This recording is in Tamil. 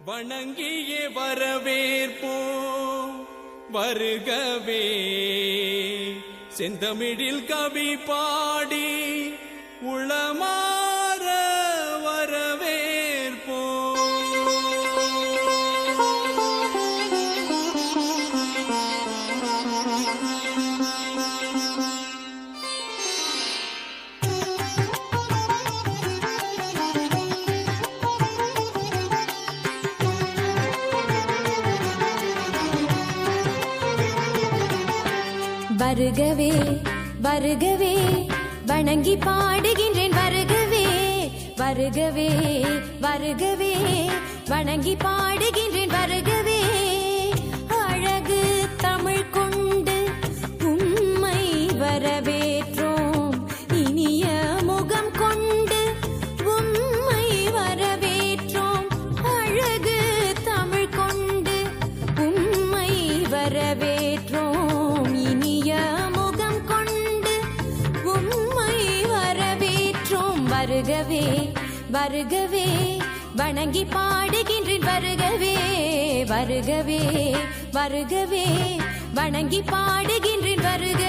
வணங்கியே வரவேற்போம் வருகவே செந்தமிழில் கவி பாடி உளமாற வரவேற்போம். வருகவே வருகவே வணங்கி பாடுகின்றேன் வருகவே வருகவே வருகவே வணங்கி பாடுகின்றேன் வருகவே அழகு தமிழ் கொண்டு உம்மை வரவேற்றோம் இனிய முகம் கொண்டு உம்மை வரவேற்றோம் அழகு தமிழ் கொண்டு உம்மை வரவேற்றோம் வருகவே வருகவே வணங்கி பாடுகின்றேன் வருகவே வருகவே வருகவே வணங்கி பாடுகின்றேன் வருக